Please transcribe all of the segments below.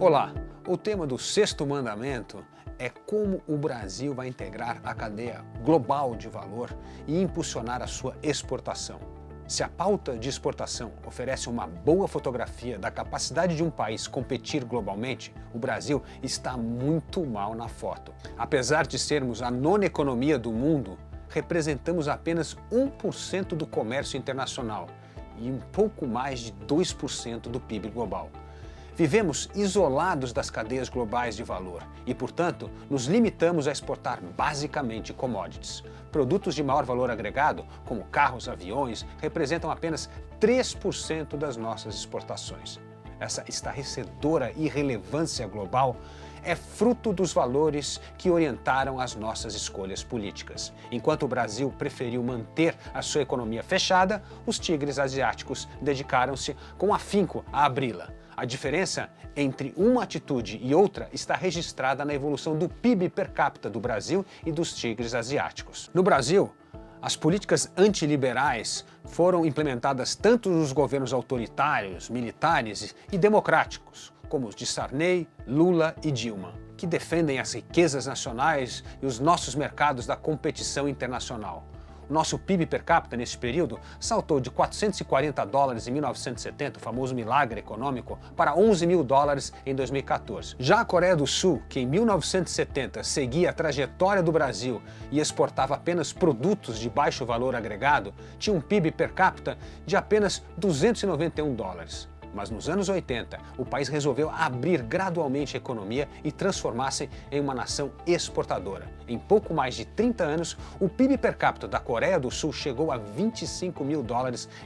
Olá, o tema do sexto mandamento é como o Brasil vai integrar a cadeia global de valor e impulsionar a sua exportação. Se a pauta de exportação oferece uma boa fotografia da capacidade de um país competir globalmente, o Brasil está muito mal na foto. Apesar de sermos a nona economia do mundo, representamos apenas 1% do comércio internacional e um pouco mais de 2% do PIB global. Vivemos isolados das cadeias globais de valor e, portanto, nos limitamos a exportar basicamente commodities. Produtos de maior valor agregado, como carros, aviões, representam apenas 3% das nossas exportações. Essa estarrecedora irrelevância global é fruto dos valores que orientaram as nossas escolhas políticas. Enquanto o Brasil preferiu manter a sua economia fechada, os tigres asiáticos dedicaram-se com afinco a abri-la. A diferença entre uma atitude e outra está registrada na evolução do PIB per capita do Brasil e dos tigres asiáticos. No Brasil, as políticas antiliberais foram implementadas tanto nos governos autoritários, militares e democráticos, como os de Sarney, Lula e Dilma, que defendem as riquezas nacionais e os nossos mercados da competição internacional. O nosso PIB per capita nesse período saltou de $440 em 1970, o famoso milagre econômico, para $11 mil em 2014. Já a Coreia do Sul, que em 1970 seguia a trajetória do Brasil e exportava apenas produtos de baixo valor agregado, tinha um PIB per capita de apenas $291. Mas nos anos 80, o país resolveu abrir gradualmente a economia e transformar-se em uma nação exportadora. Em pouco mais de 30 anos, o PIB per capita da Coreia do Sul chegou a $25 mil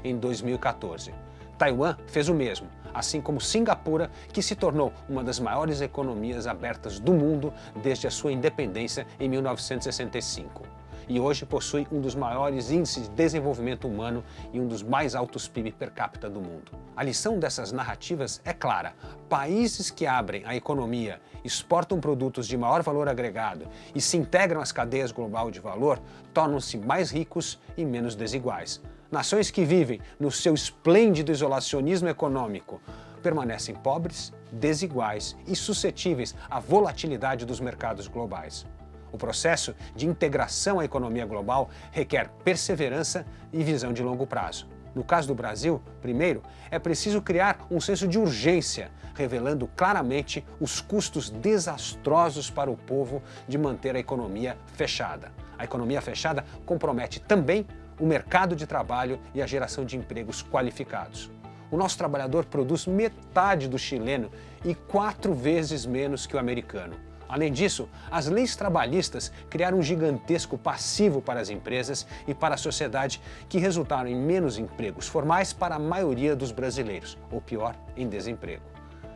em 2014. Taiwan fez o mesmo, assim como Singapura, que se tornou uma das maiores economias abertas do mundo desde a sua independência em 1965. E hoje possui um dos maiores índices de desenvolvimento humano e um dos mais altos PIB per capita do mundo. A lição dessas narrativas é clara. Países que abrem a economia, exportam produtos de maior valor agregado e se integram às cadeias globais de valor tornam-se mais ricos e menos desiguais. Nações que vivem no seu esplêndido isolacionismo econômico permanecem pobres, desiguais e suscetíveis à volatilidade dos mercados globais. O processo de integração à economia global requer perseverança e visão de longo prazo. No caso do Brasil, primeiro, é preciso criar um senso de urgência, revelando claramente os custos desastrosos para o povo de manter a economia fechada. A economia fechada compromete também o mercado de trabalho e a geração de empregos qualificados. O nosso trabalhador produz metade do chileno e 4 vezes menos que o americano. Além disso, as leis trabalhistas criaram um gigantesco passivo para as empresas e para a sociedade que resultaram em menos empregos formais para a maioria dos brasileiros, ou pior, em desemprego.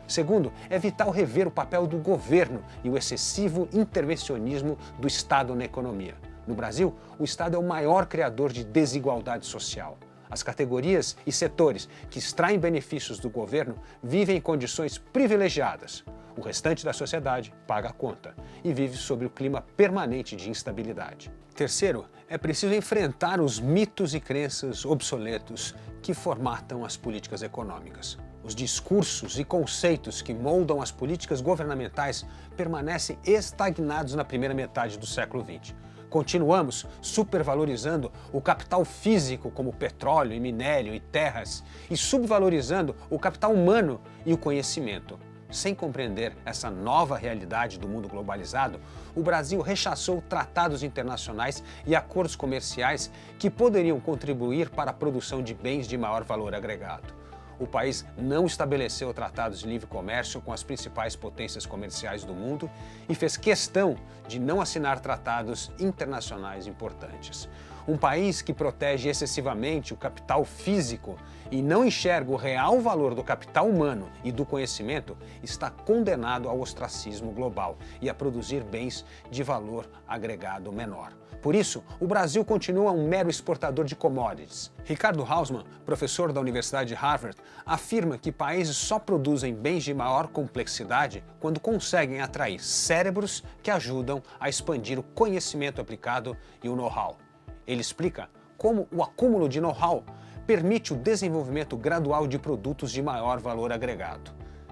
Segundo, é vital rever o papel do governo e o excessivo intervencionismo do Estado na economia. No Brasil, o Estado é o maior criador de desigualdade social. As categorias e setores que extraem benefícios do governo vivem em condições privilegiadas. O restante da sociedade paga a conta e vive sob o clima permanente de instabilidade. Terceiro, é preciso enfrentar os mitos e crenças obsoletos que formatam as políticas econômicas. Os discursos e conceitos que moldam as políticas governamentais permanecem estagnados na primeira metade do século XX. Continuamos supervalorizando o capital físico como petróleo e minério e terras e subvalorizando o capital humano e o conhecimento. Sem compreender essa nova realidade do mundo globalizado, o Brasil rechaçou tratados internacionais e acordos comerciais que poderiam contribuir para a produção de bens de maior valor agregado. O país não estabeleceu tratados de livre comércio com as principais potências comerciais do mundo e fez questão de não assinar tratados internacionais importantes. Um país que protege excessivamente o capital físico e não enxerga o real valor do capital humano e do conhecimento está condenado ao ostracismo global e a produzir bens de valor agregado menor. Por isso, o Brasil continua um mero exportador de commodities. Ricardo Hausmann, professor da Universidade de Harvard, afirma que países só produzem bens de maior complexidade quando conseguem atrair cérebros que ajudam a expandir o conhecimento aplicado e o know-how. Ele explica como o acúmulo de know-how permite o desenvolvimento gradual de produtos de maior valor agregado.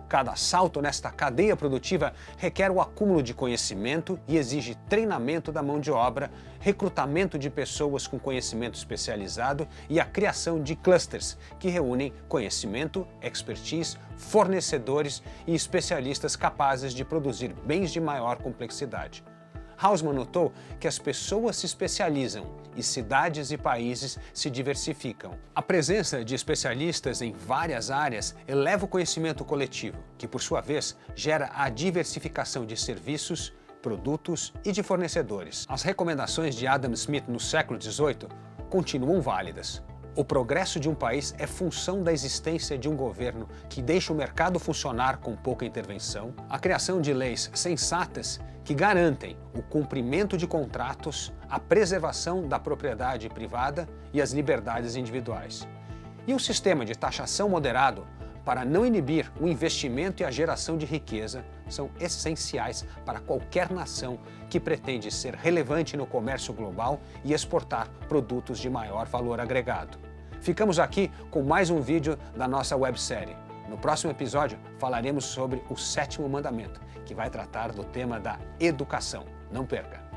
Cada salto nesta cadeia produtiva requer o acúmulo de conhecimento e exige treinamento da mão de obra, recrutamento de pessoas com conhecimento especializado e a criação de clusters que reúnem conhecimento, expertise, fornecedores e especialistas capazes de produzir bens de maior complexidade. Hausmann notou que as pessoas se especializam e cidades e países se diversificam. A presença de especialistas em várias áreas eleva o conhecimento coletivo, que por sua vez gera a diversificação de serviços, produtos e de fornecedores. As recomendações de Adam Smith no século XVIII continuam válidas. O progresso de um país é função da existência de um governo que deixa o mercado funcionar com pouca intervenção, a criação de leis sensatas que garantem o cumprimento de contratos, a preservação da propriedade privada e as liberdades individuais. E um sistema de taxação moderado para não inibir o investimento e a geração de riqueza são essenciais para qualquer nação que pretende ser relevante no comércio global e exportar produtos de maior valor agregado. Ficamos aqui com mais um vídeo da nossa websérie. No próximo episódio falaremos sobre o 7º mandamento, que vai tratar do tema da educação. Não perca!